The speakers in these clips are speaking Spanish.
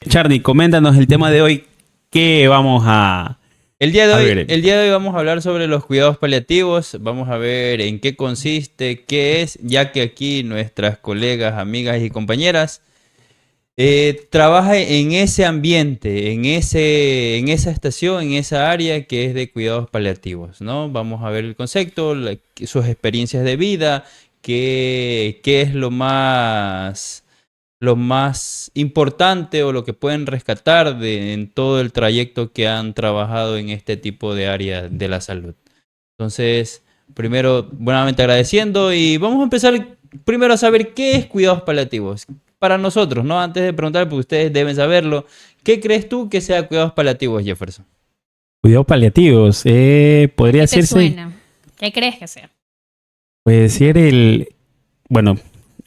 Charly, coméntanos el tema de hoy. ¿Qué vamos a El día de ver? hoy, el día de hoy vamos a hablar sobre los cuidados paliativos. Vamos a ver en qué consiste, qué es, ya que aquí nuestras colegas, amigas y compañeras trabaja en ese ambiente, en esa estación, en esa área que es de cuidados paliativos, ¿no? Vamos a ver el concepto, sus experiencias de vida, qué es lo más importante o lo que pueden rescatar en todo el trayecto que han trabajado en este tipo de área de la salud. Entonces, primero, buenamente agradeciendo y vamos a empezar primero a saber qué es cuidados paliativos. Para nosotros, ¿no? Antes de preguntar, porque ustedes deben saberlo, ¿qué crees tú que sea cuidados paliativos, Jefferson? Cuidados paliativos. Podría ¿Qué te decirse. suena? ¿Qué crees que sea? Puede ser el. Bueno,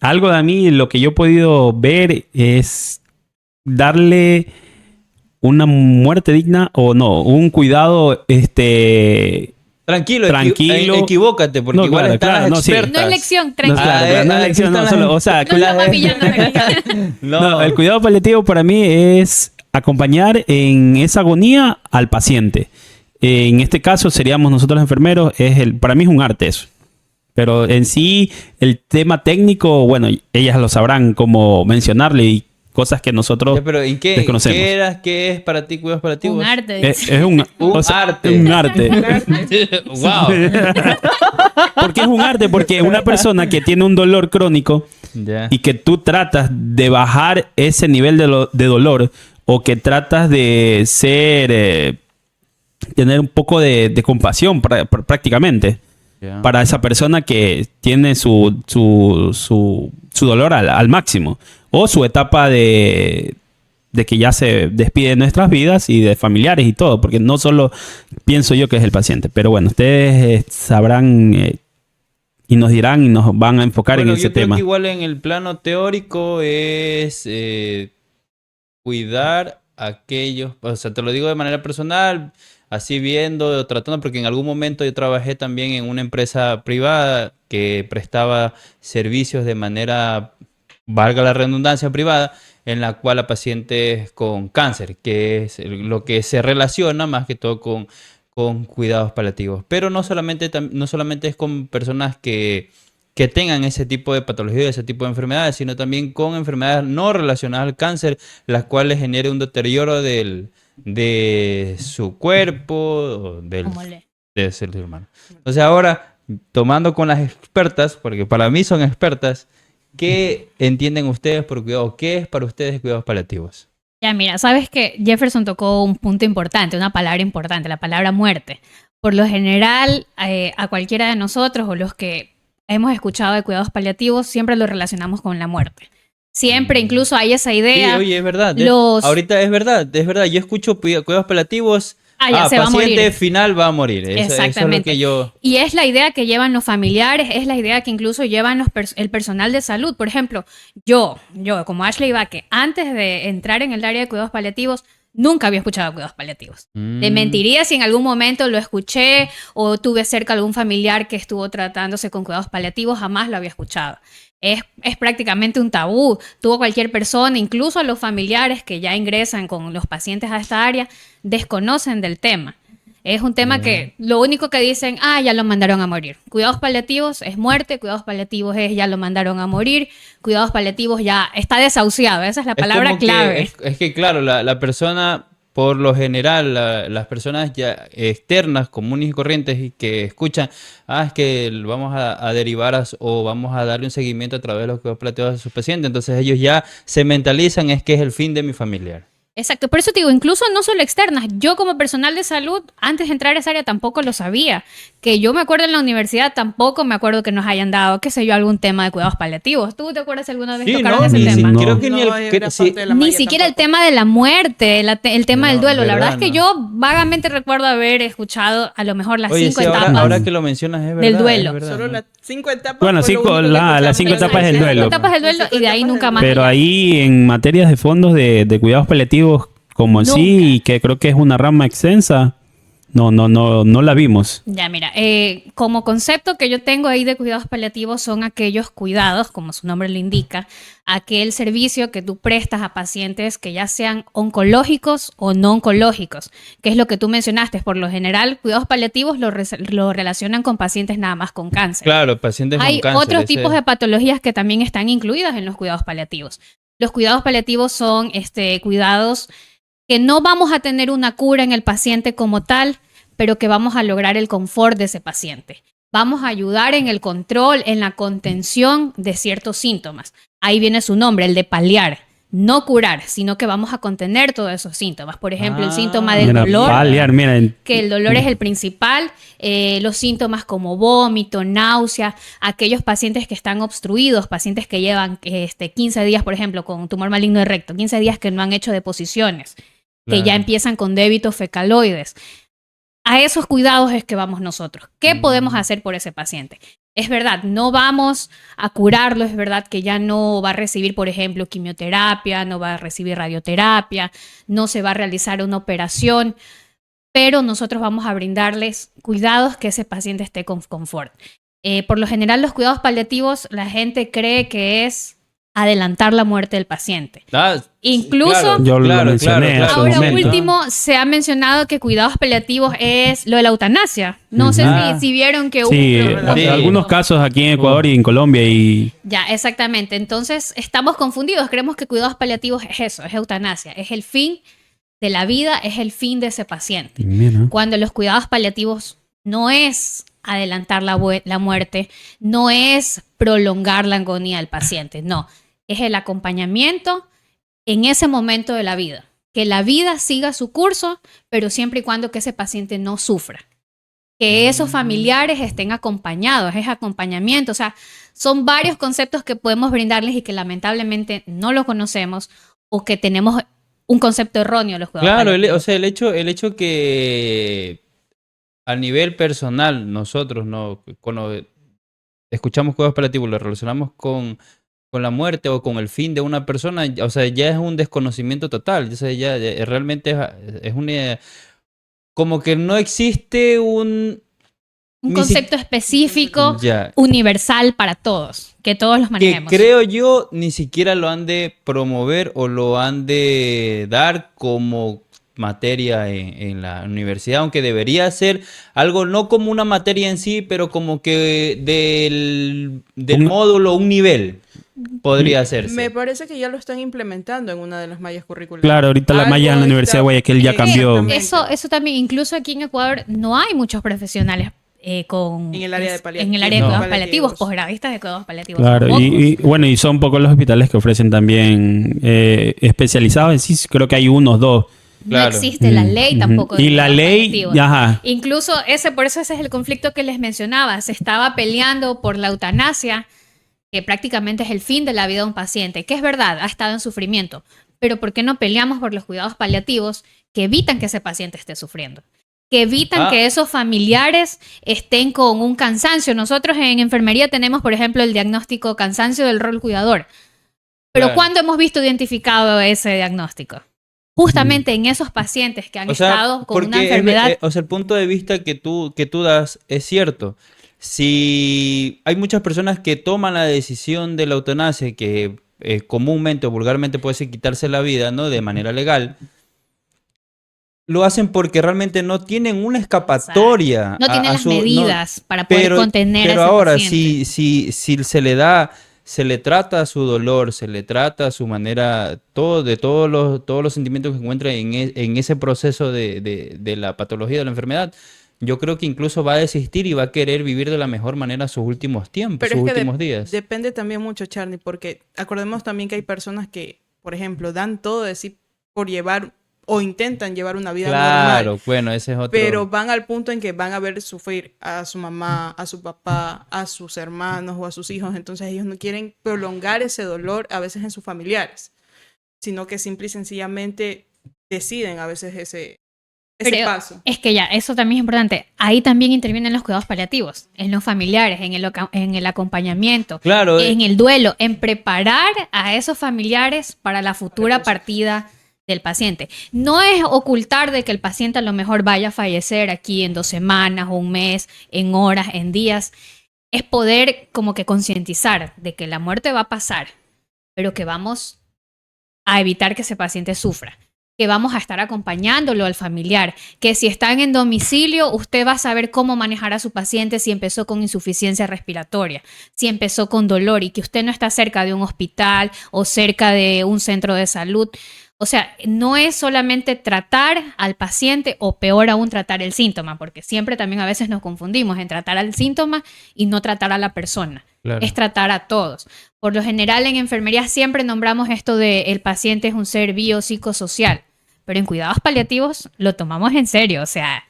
algo de a mí, lo que yo he podido ver es darle una muerte digna o no, un cuidado, Tranquilo, Tranquilo. equivócate, porque No, igual claro, están claro, las no, sí. expertas. No es lección, No, tranquilo. claro, no es lección, no, solo, o sea, No estamos pillando aquí. no, el cuidado paliativo para mí es acompañar en esa agonía al paciente. En este caso seríamos nosotros los enfermeros, para mí es un arte eso. Pero en sí, el tema técnico, bueno, ellas lo sabrán cómo mencionarle y cosas que nosotros Ya, pero ¿en qué desconocemos. qué es para ti cuidados paliativos? Un arte. Es un arte. Un arte. Wow. ¿Por qué es un arte? Porque una persona que tiene un dolor crónico Ya. y que tú tratas de bajar ese nivel de dolor o que tratas de tener un poco de compasión prácticamente Ya. para esa persona que tiene su dolor al máximo o su etapa de que ya se despide de nuestras vidas y de familiares y todo, porque no solo pienso yo que es el paciente, pero bueno, ustedes sabrán y nos dirán y nos van a enfocar Bueno, en ese yo creo tema. que igual en el plano teórico es cuidar a aquellos, o sea, te lo digo de manera personal, así viendo, tratando, porque en algún momento yo trabajé también en una empresa privada que prestaba servicios de manera, valga la redundancia, privada, en la cual a pacientes con cáncer, que es lo que se relaciona más que todo con cuidados paliativos. Pero no solamente, no solamente es con personas que tengan ese tipo de patología, ese tipo de enfermedades, sino también con enfermedades no relacionadas al cáncer, las cuales genere un deterioro de su cuerpo, o ¿Cómo le? del ser humano. Entonces ahora, tomando con las expertas, porque para mí son expertas, ¿qué entienden ustedes por cuidado? ¿Qué es para ustedes cuidados paliativos? Ya, mira, sabes que Jefferson tocó un punto importante, una palabra importante, la palabra muerte. Por lo general, a cualquiera de nosotros o los que hemos escuchado de cuidados paliativos, siempre lo relacionamos con la muerte. Siempre, incluso hay esa Sí, idea. oye, es verdad. los- Ahorita es verdad. Yo escucho cuidados paliativos. Ya se va a Paciente morir. final va a morir. Eso es lo Exactamente. que yo... Y es la idea que llevan los familiares, es la idea que incluso llevan el personal de salud. Por ejemplo, yo como Ashley Baque, antes de entrar en el área de cuidados paliativos, nunca había escuchado cuidados paliativos. Te mentiría si en algún momento lo escuché o tuve cerca algún familiar que estuvo tratándose con cuidados paliativos, jamás lo había escuchado. Es prácticamente un tabú. Tuvo cualquier persona, incluso los familiares que ya ingresan con los pacientes a esta área, desconocen del tema. Es un tema que lo único que dicen, ya lo mandaron a morir. Cuidados paliativos es muerte, cuidados paliativos es ya lo mandaron a morir, cuidados paliativos ya está desahuciado. Esa es la palabra como que- clave. es que, claro, la persona, por lo general, las personas ya externas, comunes y corrientes, y que escuchan, es que vamos a derivar o vamos a darle un seguimiento a través de los cuidados paliativos a sus pacientes. Entonces ellos ya se mentalizan, es que es el fin de mi familiar. Exacto, por eso te digo, incluso no solo externas, yo como personal de salud, antes de entrar a esa área tampoco lo sabía, que yo me acuerdo en la universidad tampoco me acuerdo que nos hayan dado, qué sé yo, algún tema de cuidados paliativos. ¿Tú te acuerdas alguna vez Sí, tocaron no, ese ni- tema? no. creo que ni No, el... era sí, parte de la Ni malla siquiera el tampoco. tema de la muerte, el tema del No, duelo. La verdad es verdad, que no. yo vagamente recuerdo haber escuchado a lo mejor las Oye, 5 sí, etapas. ahora que lo mencionas es verdad. del duelo. es verdad, Solo ¿no? las 5 etapas. Bueno, fue lo cinco- único que las escuchamos. 5 etapas del Las duelo. cinco etapas del duelo y de ahí nunca más. Pero allá. ahí en materias de fondos de cuidados paliativos como en sí, Nunca. y que creo que es una rama extensa, no la vimos. Ya, mira, como concepto que yo tengo ahí de cuidados paliativos son aquellos cuidados, como su nombre lo indica, aquel servicio que tú prestas a pacientes que ya sean oncológicos o no oncológicos, que es lo que tú mencionaste. Por lo general, cuidados paliativos lo relacionan con pacientes nada más con cáncer. Claro, pacientes Hay con cáncer. otros tipos de patologías que también están incluidas en los cuidados paliativos. Los cuidados paliativos son cuidados que no vamos a tener una cura en el paciente como tal, pero que vamos a lograr el confort de ese paciente. Vamos a ayudar en el control, en la contención de ciertos síntomas. Ahí viene su nombre, el de paliar. No curar, sino que vamos a contener todos esos síntomas. Por ejemplo, el síntoma del dolor, Paliar, mira. que el dolor es el principal. Los síntomas como vómito, náusea, aquellos pacientes que están obstruidos, pacientes que llevan 15 días, por ejemplo, con tumor maligno de recto, 15 días que no han hecho deposiciones, que ya empiezan con débitos fecaloides. A esos cuidados es que vamos nosotros. ¿Qué podemos hacer por ese paciente? Es verdad, no vamos a curarlo, es verdad que ya no va a recibir, por ejemplo, quimioterapia, no va a recibir radioterapia, no se va a realizar una operación, pero nosotros vamos a brindarles cuidados que ese paciente esté con confort. Por lo general, los cuidados paliativos, la gente cree que es adelantar la muerte del paciente. Incluso, yo lo mencioné hace un ahora momento. último, se ha mencionado que cuidados paliativos es lo de la eutanasia. No sé si vieron que Sí, Sí. algunos casos aquí en Ecuador y en Colombia y... Ya, exactamente. Entonces, estamos confundidos. Creemos que cuidados paliativos es eso, es eutanasia. Es el fin de la vida, es el fin de ese paciente. Mira. Cuando los cuidados paliativos no es adelantar la muerte, no es prolongar la agonía del paciente, no. Es el acompañamiento en ese momento de la vida. Que la vida siga su curso, pero siempre y cuando que ese paciente no sufra. Que esos familiares estén acompañados, es acompañamiento. O sea, son varios conceptos que podemos brindarles y que lamentablemente no lo conocemos o que tenemos un concepto erróneo de los cuidados Claro, paliativos. o sea, el hecho que a nivel personal nosotros cuando escuchamos cuidados paliativos lo relacionamos con la muerte o con el fin de una persona, o sea, ya es un desconocimiento total. O sea, ya realmente es una... Como que no existe un concepto específico, ya, universal para todos, que todos los que manejemos. creo yo ni siquiera lo han de promover o lo han de dar como materia en la universidad, aunque debería ser algo no como una materia en sí, pero como que del módulo, un nivel podría hacerse. Me parece que ya lo están implementando en una de las mallas curriculares. Claro, ahorita la malla en la Universidad de Guayaquil ya cambió. Exactamente. Eso también, incluso aquí en Ecuador no hay muchos profesionales En el área de paliativos. en el área de No. cuidados paliativos, posgradistas de cuidados paliativos. Claro, Son y bueno, y son pocos los hospitales que ofrecen también especializados en sí. Creo que hay unos, dos. Claro. No existe la ley Ujú. tampoco. de Y la cuidados ley, paliativos. ajá. Incluso por eso ese es el conflicto que les mencionaba. Se estaba peleando por la eutanasia, que prácticamente es el fin de la vida de un paciente, que es verdad, ha estado en sufrimiento. Pero ¿por qué no peleamos por los cuidados paliativos que evitan que ese paciente esté sufriendo? Que evitan que esos familiares estén con un cansancio. Nosotros en enfermería tenemos, por ejemplo, el diagnóstico cansancio del rol cuidador. Pero Claro. ¿cuándo hemos visto identificado ese diagnóstico? Justamente en esos pacientes que han O sea, estado con una porque enfermedad. o sea, el punto de vista que tú das es cierto. Si hay muchas personas que toman la decisión de la eutanasia, que comúnmente o vulgarmente puede ser quitarse la vida, ¿no? De manera legal, lo hacen porque realmente no tienen una escapatoria. No tienen las medidas para poder pero, contener a pero ese ahora, paciente. si se le trata su dolor, se le trata su manera, todos los sentimientos que encuentra en ese proceso de la patología de la enfermedad, yo creo que incluso va a desistir y va a querer vivir de la mejor manera sus últimos tiempos, Pero sus es que últimos días. depende también mucho, Charlie, porque acordemos también que hay personas que, por ejemplo, dan todo de sí por llevar o intentan llevar una vida normal. Claro, bueno, ese es otro. Pero van al punto en que van a ver sufrir a su mamá, a su papá, a sus hermanos o a sus hijos. Entonces ellos no quieren prolongar ese dolor a veces en sus familiares, sino que simple y sencillamente deciden a veces ese Pero paso. es que ya, eso también es importante. Ahí también intervienen los cuidados paliativos, en los familiares, en el acompañamiento, Claro, en el duelo, en preparar a esos familiares para la futura partida del paciente. No es ocultar de que el paciente a lo mejor vaya a fallecer aquí en 2 semanas, un mes, en horas, en días. Es poder como que concientizar de que la muerte va a pasar, pero que vamos a evitar que ese paciente sufra, que vamos a estar acompañándolo al familiar, que si están en domicilio, usted va a saber cómo manejar a su paciente si empezó con insuficiencia respiratoria, si empezó con dolor y que usted no está cerca de un hospital o cerca de un centro de salud. O sea, no es solamente tratar al paciente o peor aún tratar el síntoma, porque siempre también a veces nos confundimos en tratar al síntoma y no tratar a la persona. Claro. Es tratar a todos. Por lo general en enfermería siempre nombramos esto de el paciente es un ser biopsicosocial, pero en cuidados paliativos lo tomamos en serio. O sea,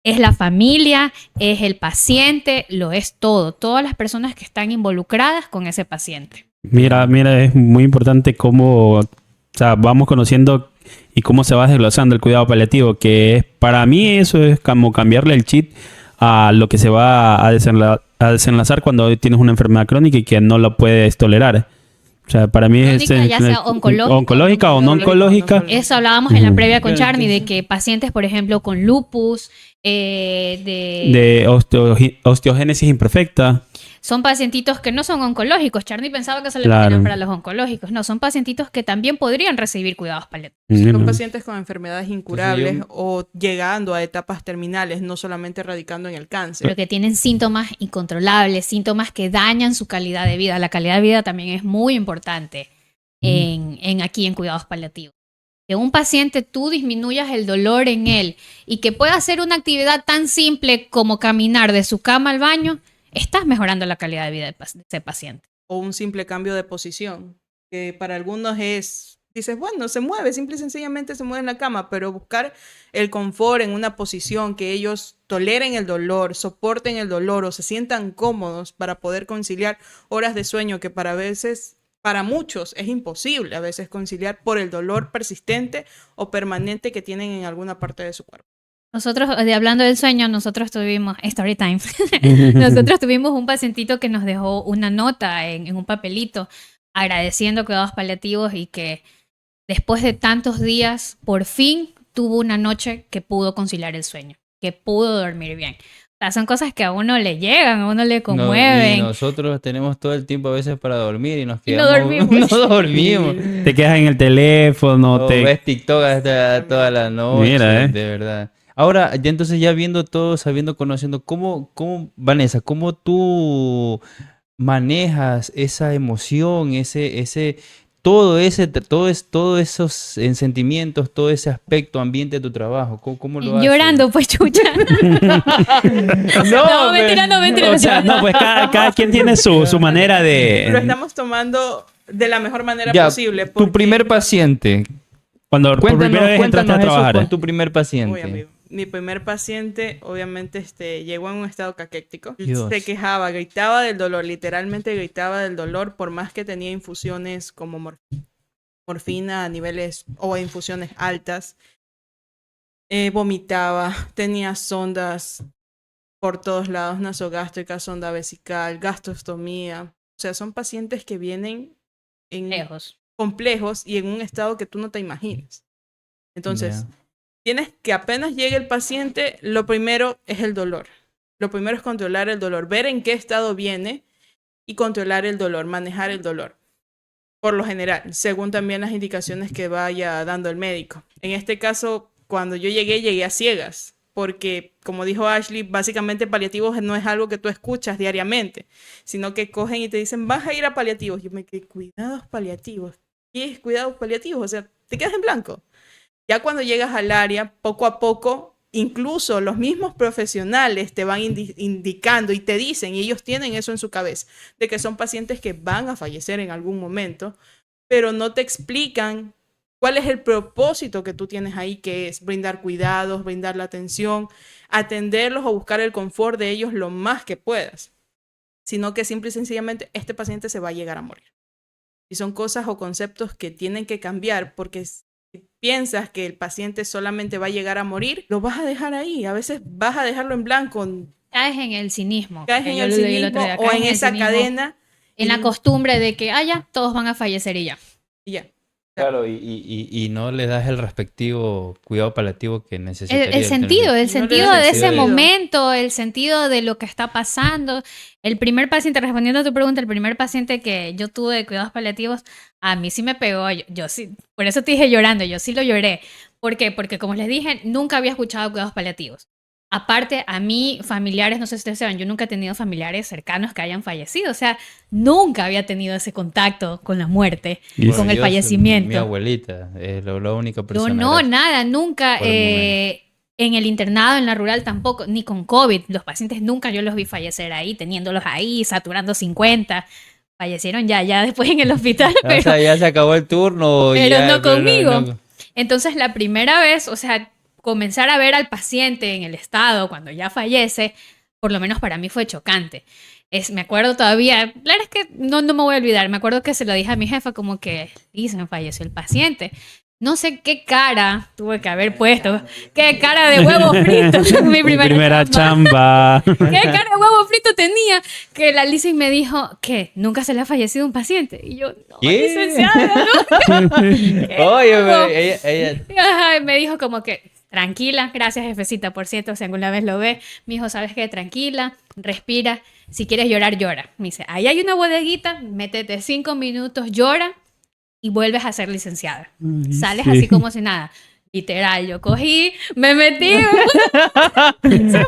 es la familia, es el paciente, lo es todo. Todas las personas que están involucradas con ese paciente. Mira, es muy importante cómo, o sea, vamos conociendo y cómo se va desglosando el cuidado paliativo, que es, para mí eso es como cambiarle el chip a lo que se va a desenlazar cuando tienes una enfermedad crónica y que no lo puedes tolerar. O sea, para mí es Crónica, ya sea oncológica o no oncológica. Eso hablábamos en la Ujú. previa con Charny, de que pacientes, por ejemplo, con lupus, De osteogénesis imperfecta. son pacientitos que no son oncológicos. Charny pensaba que se le Claro. ponían para los oncológicos. No, son pacientitos que también podrían recibir cuidados paliativos. Son Ujú. pacientes con enfermedades incurables Entonces o llegando a etapas terminales, no solamente radicando en el cáncer. Pero que tienen síntomas incontrolables, síntomas que dañan su calidad de vida. La calidad de vida también es muy importante aquí en cuidados paliativos. Que un paciente tú disminuyas el dolor en él y que pueda hacer una actividad tan simple como caminar de su cama al baño, estás mejorando la calidad de vida de ese paciente. O un simple cambio de posición, que para algunos dices, bueno, se mueve, simple y sencillamente se mueve en la cama, pero buscar el confort en una posición que ellos toleren el dolor, soporten el dolor o se sientan cómodos para poder conciliar horas de sueño que para muchos es imposible a veces conciliar por el dolor persistente o permanente que tienen en alguna parte de su cuerpo. Nosotros, hablando del sueño, nosotros tuvimos, story time, nosotros tuvimos un pacientito que nos dejó una nota en un papelito agradeciendo cuidados paliativos y que después de tantos días, por fin tuvo una noche que pudo conciliar el sueño, que pudo dormir bien. O sea, son cosas que a uno le llegan, a uno le conmueven. Y nosotros tenemos todo el tiempo a veces para dormir y nos Y no quedamos. dormimos. No dormimos. Te quedas en el teléfono, O ves TikTok hasta toda la noche. Mira, de verdad. Ahora, ya entonces ya viendo todo, sabiendo, conociendo, Vanessa, cómo tú manejas esa emoción, todos esos sentimientos, todo ese aspecto, ambiente de tu trabajo, ¿cómo lo haces? Llorando, pues, chucha. No, mentira. O sea, no, pues cada quien tiene su manera Lo de... estamos tomando de la mejor manera Ya, posible. tu porque- primer paciente. Cuando por primera vez entraste a Cuéntanos eso trabajar. con tu primer paciente. Uy, amigo. Mi primer paciente, obviamente, llegó en un estado caquéctico. Dios. Se quejaba, gritaba del dolor, literalmente gritaba del dolor, por más que tenía infusiones como morfina a niveles o infusiones altas. Vomitaba, tenía sondas por todos lados, nasogástrica, sonda vesical, gastrostomía. O sea, son pacientes que vienen Lejos. complejos y en un estado que tú no te imaginas. Entonces, Ya. tienes que apenas llegue el paciente, lo primero es el dolor. Lo primero es controlar el dolor, ver en qué estado viene y controlar el dolor, manejar el dolor. Por lo general, según también las indicaciones que vaya dando el médico. En este caso, cuando yo llegué a ciegas, porque como dijo Ashley, básicamente paliativos no es algo que tú escuchas diariamente, sino que cogen y te dicen, vas a ir a paliativos. Yo me quedé, cuidados paliativos. ¿Qué es cuidados paliativos? O sea, te quedas en blanco. Ya cuando llegas al área, poco a poco, incluso los mismos profesionales te van indicando y te dicen, y ellos tienen eso en su cabeza, de que son pacientes que van a fallecer en algún momento, pero no te explican cuál es el propósito que tú tienes ahí, que es brindar cuidados, brindar la atención, atenderlos o buscar el confort de ellos lo más que puedas, sino que simple y sencillamente este paciente se va a llegar a morir. Y son cosas o conceptos que tienen que cambiar porque si piensas que el paciente solamente va a llegar a morir, lo vas a dejar ahí. A veces vas a dejarlo en blanco. Caes en el cinismo. Caes que en yo el lo leí el cinismo otro día, o caes en el esa cinismo, cadena en la costumbre de que, ya, todos van a fallecer y ya. y ya. O Claro, y no le das el respectivo cuidado paliativo que necesitaría. El sentido, le el das sentido el de ese sentido. momento, el sentido de lo que está pasando. El primer paciente, respondiendo a tu pregunta, el primer paciente que yo tuve de cuidados paliativos, a mí sí me pegó. Yo sí, por eso te dije llorando, yo sí lo lloré. ¿Por qué? Porque como les dije, nunca había escuchado cuidados paliativos. Aparte, a mí, familiares, no sé si ustedes saben, yo nunca he tenido familiares cercanos que hayan fallecido. O sea, nunca había tenido ese contacto con la muerte, Y con el Mi fallecimiento. abuelita es la única Yo persona. no, gracias, nada, nunca. por el momento. En el internado, en la rural tampoco, ni con COVID. Los pacientes nunca yo los vi fallecer ahí, teniéndolos ahí, saturando 50. Fallecieron ya después en el hospital, O sea, ya se acabó el turno. pero Ya, no conmigo. no. Entonces, la primera vez, o sea, comenzar a ver al paciente en el estado cuando ya fallece, por lo menos para mí fue chocante. Me acuerdo todavía, claro es que no me voy a olvidar, me acuerdo que se lo dije a mi jefa como que, dicen, falleció el paciente. No sé qué cara tuve que haber puesto, qué cara de huevo frito. Mi Primera chamba. chamba. ¿Qué cara de huevo frito tenía? Que la Lizzie me dijo que nunca se le ha fallecido un paciente. Y yo, no, ¿Qué? licenciada, ¿no? Oye, huevo? ella. Ajá, me dijo como que, tranquila, gracias jefecita, por cierto, si alguna vez lo ve, me dijo, ¿sabes qué? Tranquila, respira, si quieres llorar, llora. Me dice, ahí hay una bodeguita, métete 5 minutos, llora y vuelves a ser licenciada. Sales Sí. así como si nada. Literal, yo cogí, me metí,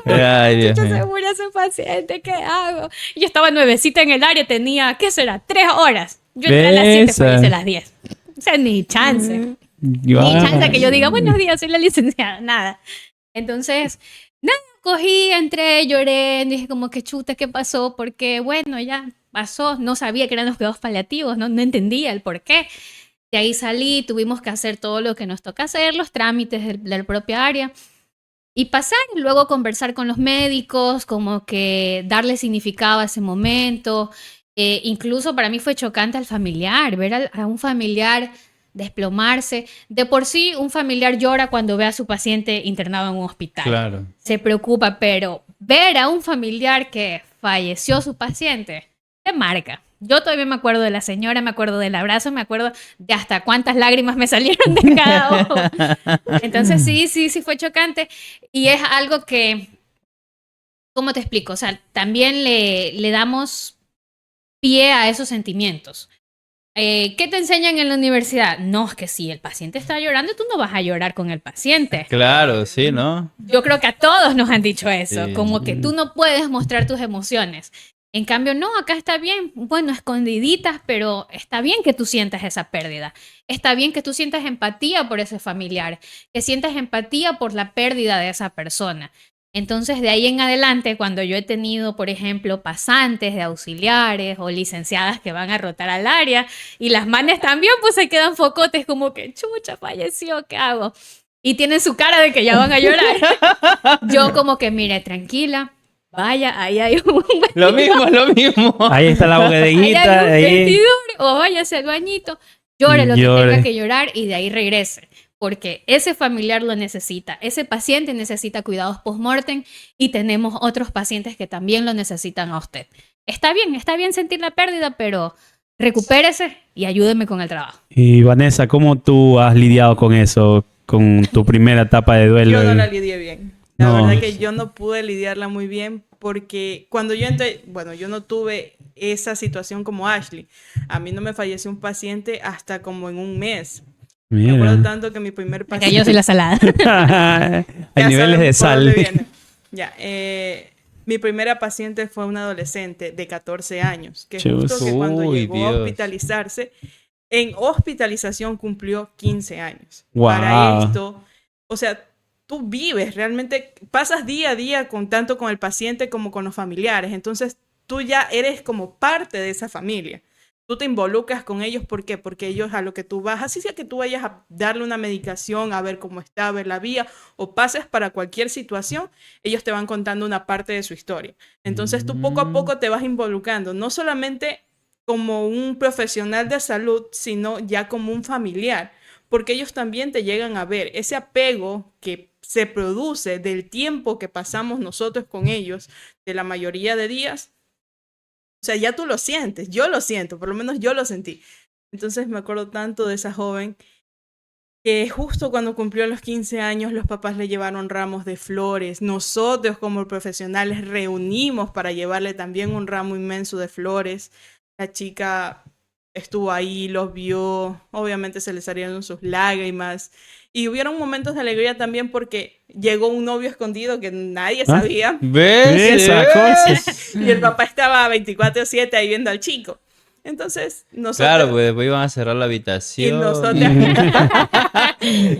Ay, Dios se mío. murió ese paciente, ¿qué hago? Yo estaba nuevecita en el área, tenía, ¿qué será? 3 horas. Yo entré a las 7, Esa. fallecí a las 10. O sea, ni chance. Ni chance que yo diga, buenos días, soy la licenciada. Nada. Entonces, nada, cogí, entré, lloré, dije como que chuta, ¿qué pasó? Porque, bueno, ya pasó. No sabía que eran los cuidados paliativos, no entendía el por qué. De ahí salí, tuvimos que hacer todo lo que nos toca hacer, los trámites de la propia área. Y pasar, y luego conversar con los médicos, como que darle significado a ese momento. Incluso para mí fue chocante al familiar, ver a un familiar desplomarse. De por sí, un familiar llora cuando ve a su paciente internado en un hospital. Claro. Se preocupa, pero ver a un familiar que falleció su paciente, te marca. Yo todavía me acuerdo de la señora, me acuerdo del abrazo, me acuerdo de hasta cuántas lágrimas me salieron de cada ojo. Entonces sí fue chocante. Y es algo que, ¿cómo te explico? O sea, también le damos pie a esos sentimientos. ¿Qué te enseñan en la universidad? No, es que si el paciente está llorando, tú no vas a llorar con el paciente. Claro, sí, ¿no? Yo creo que a todos nos han dicho eso, Sí. como que tú no puedes mostrar tus emociones. En cambio, no, acá está bien, bueno, escondiditas, pero está bien que tú sientas esa pérdida. Está bien que tú sientas empatía por ese familiar, que sientas empatía por la pérdida de esa persona. Entonces, de ahí en adelante, cuando yo he tenido, por ejemplo, pasantes de auxiliares o licenciadas que van a rotar al área y las manes también, pues se quedan focotes como que, chucha, falleció, ¿qué hago? Y tienen su cara de que ya van a llorar. Yo como que, mire, tranquila, vaya, ahí hay un Lo mismo. Ahí está la ahí hay bodeguita. un Ahí. vestidor, o váyase al bañito, llore lo que Llore. tenga que llorar y de ahí regrese. Porque ese familiar lo necesita, ese paciente necesita cuidados post-mortem y tenemos otros pacientes que también lo necesitan a usted. Está bien sentir la pérdida, pero recupérese y ayúdeme con el trabajo. Y Vanessa, ¿cómo tú has lidiado con eso? Con tu primera etapa de duelo. Yo no la lidié bien. La No. verdad que yo no pude lidiarla muy bien porque cuando yo entré, bueno, yo no tuve esa situación como Ashley. A mí no me falleció un paciente hasta como en un mes. Me acuerdo Mira. tanto que mi primer Acá paciente... yo soy la salada. Hay Ya niveles de saben por dónde sal. viene. Ya, mi primera paciente fue una adolescente de 14 años, que Chus. justo que cuando Uy, llegó a Dios. hospitalizarse, en hospitalización cumplió 15 años. Wow. Para esto, o sea, tú vives, realmente pasas día a día tanto con el paciente como con los familiares, entonces tú ya eres como parte de esa familia. Tú te involucras con ellos, ¿por qué? Porque ellos a lo que tú vas, así sea que tú vayas a darle una medicación, a ver cómo está, a ver la vía, o pases para cualquier situación, ellos te van contando una parte de su historia. Entonces tú poco a poco te vas involucrando, no solamente como un profesional de salud, sino ya como un familiar, porque ellos también te llegan a ver ese apego que se produce del tiempo que pasamos nosotros con ellos, de la mayoría de días. O sea, ya tú lo sientes, yo lo siento, por lo menos yo lo sentí. Entonces me acuerdo tanto de esa joven que justo cuando cumplió los 15 años los papás le llevaron ramos de flores. Nosotros como profesionales reunimos para llevarle también un ramo inmenso de flores. La chica estuvo ahí, los vio, obviamente se le salieron sus lágrimas. Y hubieron momentos de alegría también porque llegó un novio escondido que nadie sabía. ¿Ves? Esa cosa. Y el papá estaba 24/7 ahí viendo al chico. Entonces, nosotros... Claro, pues después iban a cerrar la Y habitación. nosotros...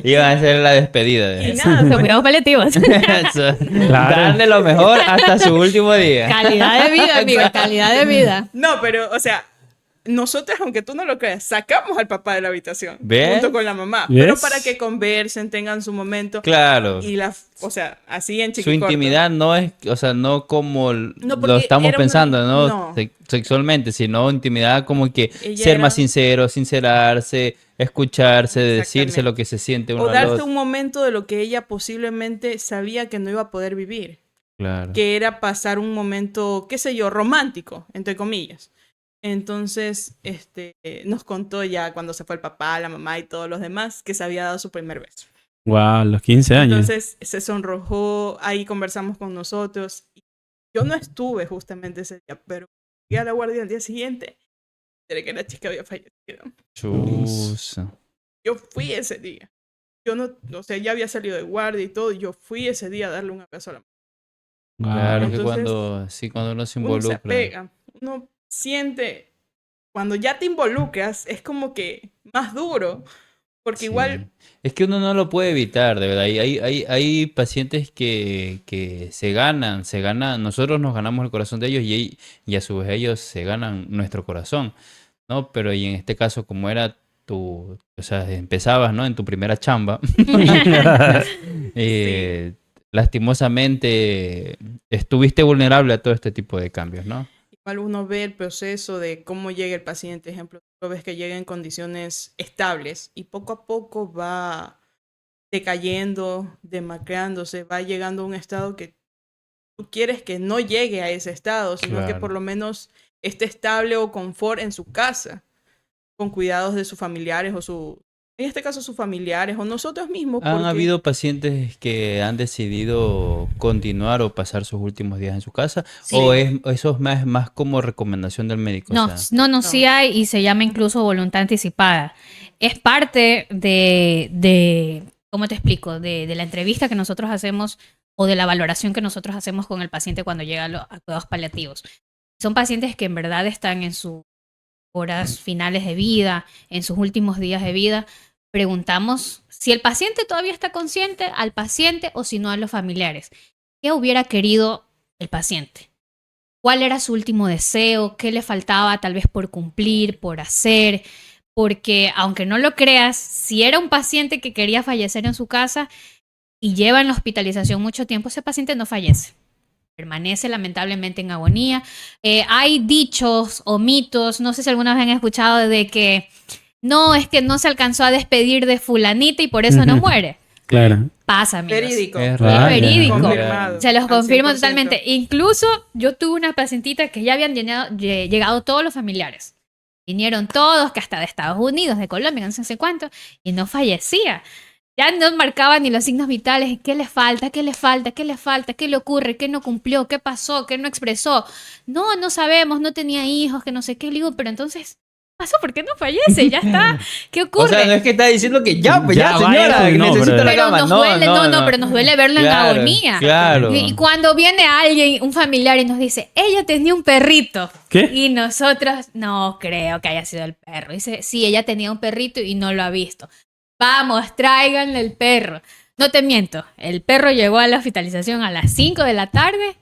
Iban a hacer la despedida. Y nada, Los pues, cuidados paliativos. Eso. Claro. Darle lo mejor hasta su último día. Calidad de vida, amigo, calidad de vida. no, pero, o sea, nosotros, aunque tú no lo creas, sacamos al papá de la habitación ¿Ves? junto con la mamá, ¿Ves? pero para que conversen, tengan su momento Claro. y o sea, así en Su chiquicorto. intimidad no es, o sea, no como No, porque lo estamos era una- pensando, ¿no? no. Sexualmente, sino intimidad como que Ella ser era- más sincero, sincerarse, escucharse, decirse Exactamente. lo que se siente uno O al darse otro. un momento de lo que ella posiblemente sabía que no iba a poder vivir, Claro. que era pasar un momento, qué sé yo, romántico, entre comillas. Entonces, nos contó ya cuando se fue el papá, la mamá y todos los demás que se había dado su primer beso. Wow, los 15 años. Entonces se sonrojó, ahí conversamos con nosotros. Yo no estuve justamente ese día, pero llegué a la guardia al día siguiente, enteré que la chica había fallecido. Chusa. Yo fui ese día. Yo no, o sea, ya había salido de guardia y todo, y yo fui ese día a darle un abrazo a la mamá. Wow. Claro que Entonces, cuando uno se Uno se involucra. apega, uno siente, cuando ya te involucras, es como que más duro, porque Sí. igual, Es que uno no lo puede evitar, de verdad. Hay pacientes que se ganan, nosotros nos ganamos el corazón de ellos y a su vez ellos se ganan nuestro corazón, ¿no? Pero y en este caso, como era o sea, empezabas, ¿no? En tu primera chamba, lastimosamente estuviste vulnerable a todo este tipo de cambios, ¿no? igual uno ve el proceso de cómo llega el paciente, ejemplo, tú ves que llega en condiciones estables y poco a poco va decayendo, demacrándose, va llegando a un estado que tú quieres que no llegue a ese estado, sino que Claro. por lo menos esté estable o confort en su casa, con cuidados de sus familiares en este caso sus familiares o nosotros mismos. ¿Han porque- habido pacientes que han decidido continuar o pasar sus últimos días en su casa? Sí. ¿O eso es más como recomendación del médico? O No, sea, no, sí hay y se llama incluso voluntad anticipada. Es parte de ¿cómo te explico? De la entrevista que nosotros hacemos o de la valoración que nosotros hacemos con el paciente cuando llega a cuidados paliativos. Son pacientes que en verdad están en sus horas finales de vida, en sus últimos días de vida. Preguntamos si el paciente todavía está consciente, al paciente o si no a los familiares. ¿Qué hubiera querido el paciente? ¿Cuál era su último deseo? ¿Qué le faltaba tal vez por cumplir, por hacer? Porque aunque no lo creas, si era un paciente que quería fallecer en su casa y lleva en la hospitalización mucho tiempo, ese paciente no fallece. Permanece lamentablemente en agonía. Hay dichos o mitos, no sé si alguna vez han escuchado de que no, es que no se alcanzó a despedir de fulanita y por eso no muere. Claro. Pasa, amigos. Verídico. es Vaya. verídico. Confirmado. Se los Al confirmo 100%. totalmente. Incluso yo tuve una pacientita que ya habían llegado todos los familiares. Vinieron todos, que hasta de Estados Unidos, de Colombia, no sé cuánto, y no fallecía. Ya no marcaba ni los signos vitales. ¿Qué le falta? ¿Qué le falta? ¿Qué le falta? ¿Qué le ocurre? ¿Qué no cumplió? ¿Qué pasó? ¿Qué no expresó? No, no sabemos, no tenía hijos, que no sé qué. Le digo, pero entonces, ¿qué pasó? ¿Por qué no fallece? Ya está. ¿Qué ocurre? o sea, no es que está diciendo que ya, pues ya, Ya, señora, vaya, que no, necesito pero- la Pero cama. nos duele, no, pero nos duele verlo en Claro, agonía. Claro. Y cuando viene alguien, un familiar, y nos dice, ella tenía un perrito. ¿Qué? Y nosotros, no creo que haya sido el perro. Dice, sí, ella tenía un perrito y no lo ha visto. Vamos, tráiganle el perro. No te miento, el perro llegó a la hospitalización a las 5 de la tarde.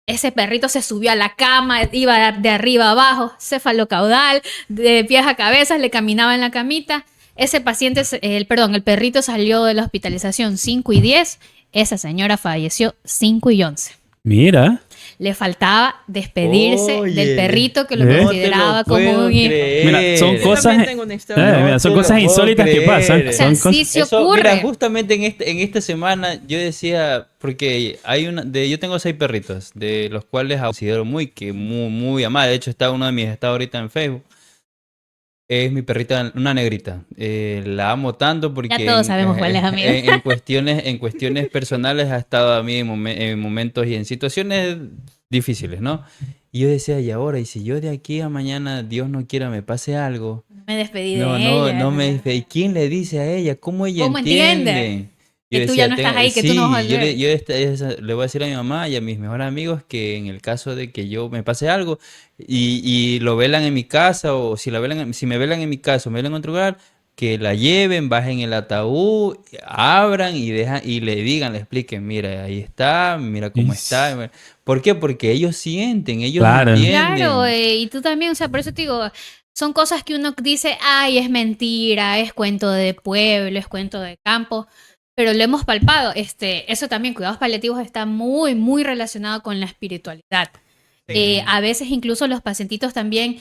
Ese perrito se subió a la cama, iba de arriba a abajo, cefalocaudal, de pies a cabeza, le caminaba en la camita. Ese paciente, el perrito salió de la hospitalización 5:10. Esa señora falleció 5:11. Mira. Le faltaba despedirse Oye, del perrito que lo no te lo consideraba como puedo un hijo. creer. Mira, son Yo cosas- también tengo una historia. Mira, son te lo cosas puedo insólitas que creer. pasan. O sea, Son cosas- sí se Eso, ocurre. mira, justamente en esta semana yo decía, porque yo tengo 6 perritos, de los cuales considero muy amados. De hecho, está uno de mis estados ahorita en Facebook. Es mi perrita, una negrita. La amo tanto porque Ya todos sabemos cuál es, amigo. en cuestiones personales ha estado a mí en momentos y en situaciones difíciles, ¿no? Y yo decía, y ahora, y si yo de aquí a mañana, Dios no quiera, me pase algo. Me despedí de No, ella. no me dice, ¿y quién le dice a ella? ¿Cómo ella ¿Cómo entiende? entiende? Yo Que tú ya no estás ahí, que tú no vas a sí, volver. le voy a decir a mi mamá y a mis mejores amigos que en el caso de que yo me pase algo y lo velan en mi casa o si si me velan en mi casa o me velan en otro lugar, que la lleven, bajen el ataúd, abran y dejan y le digan, le expliquen, mira, ahí está, mira cómo está. ¿Por qué? Porque ellos sienten, ellos Claro. Claro, entienden. y tú también, o sea, por eso te digo, son cosas que uno dice, ay, es mentira, es cuento de pueblo, es cuento de campo, pero lo hemos palpado. Eso también, cuidados paliativos está muy, muy relacionado con la espiritualidad. Sí. A veces incluso los pacientitos también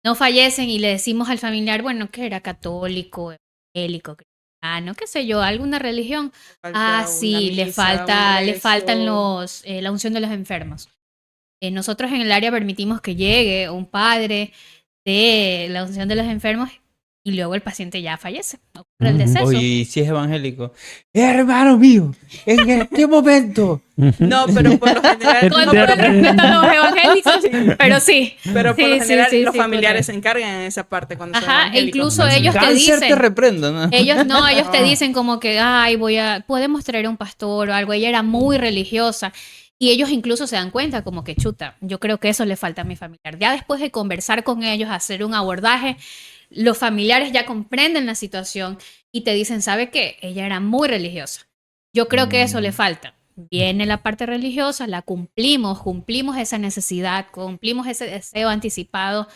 no fallecen y le decimos al familiar, bueno, que era católico, evangélico, cristiano, qué sé yo, alguna religión. Ah, Falta una sí, misa, un le faltan rezo. la unción de los enfermos. Nosotros en el área permitimos que llegue un padre de la unción de los enfermos y luego el paciente ya fallece, ocurre el Ujú. deceso. Oye, y si es evangélico, hermano mío, en este momento. No, pero por lo general, Con no, todo el pero, respeto a los evangélicos, pero sí. pero por lo Sí, sí, general sí, los sí, familiares porque- se encargan en esa parte cuando son Ajá, e evangélicos. incluso ellos te Cáncer te dicen, reprendo, ¿no? ellos te No. dicen como que, ay, podemos traer a un pastor o algo. Ella era muy religiosa. Y ellos incluso se dan cuenta como que chuta, yo creo que eso le falta a mi familiar. Ya después de conversar con ellos, hacer un abordaje, los familiares ya comprenden la situación y te dicen, ¿sabe qué? Ella era muy religiosa. Yo creo que eso le falta. Viene la parte religiosa, la cumplimos esa necesidad, cumplimos ese deseo anticipado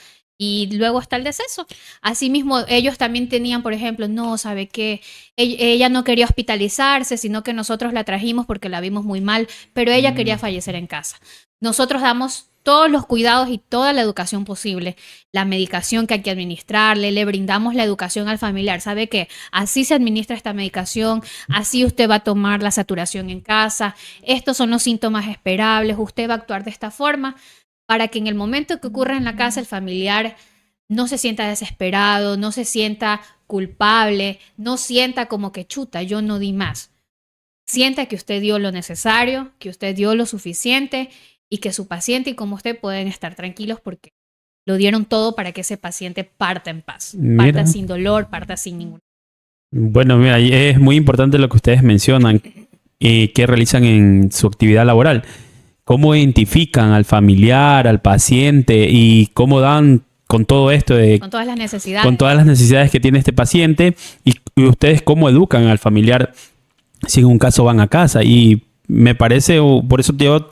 y luego está el deceso. Asimismo, ellos también tenían, por ejemplo, no, ¿sabe qué? Ella no quería hospitalizarse, sino que nosotros la trajimos porque la vimos muy mal, pero ella quería fallecer en casa. Nosotros damos todos los cuidados y toda la educación posible, la medicación que hay que administrarle, le brindamos la educación al familiar. ¿Sabe qué? Así se administra esta medicación, así usted va a tomar la saturación en casa, estos son los síntomas esperables, usted va a actuar de esta forma para que en el momento que ocurra en la casa el familiar no se sienta desesperado, no se sienta culpable, no sienta como que chuta, yo no di más. Sienta que usted dio lo necesario, que usted dio lo suficiente y que su paciente y como usted pueden estar tranquilos porque lo dieron todo para que ese paciente parta en paz, Mira. parta sin dolor, parta sin ningún. Bueno, mira, y es muy importante lo que ustedes mencionan y que realizan en su actividad laboral. ¿Cómo identifican al familiar, al paciente y cómo dan con todo esto de Con todas las necesidades. con todas las necesidades que tiene este paciente y ustedes cómo educan al familiar si en un caso van a casa? Y me parece, por eso yo,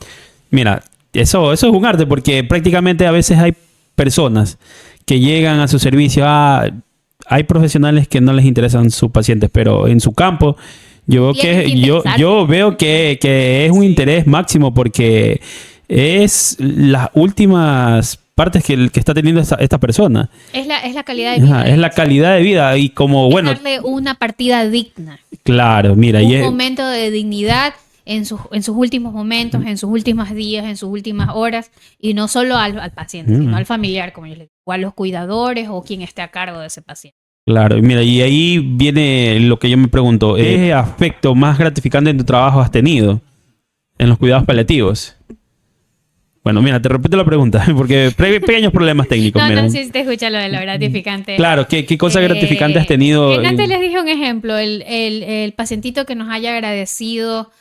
mira, eso es un arte porque prácticamente a veces hay personas que llegan a su servicio, hay profesionales que no les interesan sus pacientes, pero en su campo yo veo Tienen que interesarse. yo veo que es un interés máximo porque es las últimas partes que está teniendo esta persona. Es la calidad de vida. Ajá, es la calidad de vida y como, Es bueno, darle una partida digna. claro, mira, y Un es, momento de dignidad en sus últimos momentos, en sus últimos días, en sus últimas horas, y no solo al paciente, sino al familiar, como yo le digo, o a los cuidadores o quien esté a cargo de ese paciente. claro, mira, y ahí viene lo que yo me pregunto, ¿qué aspecto más gratificante en tu trabajo has tenido en los cuidados paliativos? Bueno, mira, te repito la pregunta, porque pequeños problemas técnicos, No, mira. no, sí te escucha lo de lo gratificante. Claro, ¿qué cosa gratificante has tenido? Antes les dije un ejemplo, el pacientito que nos haya agradecido,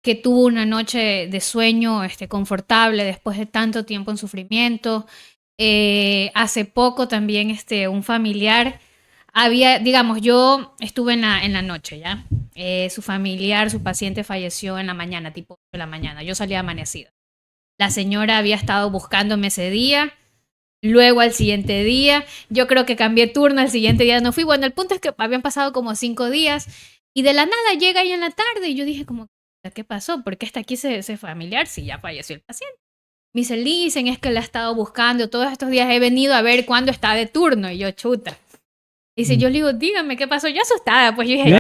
que tuvo una noche de sueño confortable después de tanto tiempo en sufrimiento. Hace poco también un familiar digamos, yo estuve en la noche, ¿ya? Su familiar, su paciente falleció en la mañana, tipo 8 de la mañana. Yo salía amanecida. La señora había estado buscándome ese día. Luego al siguiente día, yo creo que cambié turno, al siguiente día no fui. Bueno, el punto es que habían pasado como 5 días y de la nada llega ahí en la tarde y yo dije como, ¿qué pasó? ¿Por qué está aquí ese familiar si ya falleció el paciente? Me dicen, es que la he estado buscando, todos estos días he venido a ver cuándo está de turno y yo chuta. Dice, yo le digo, dígame qué pasó, yo asustada, pues yo dije,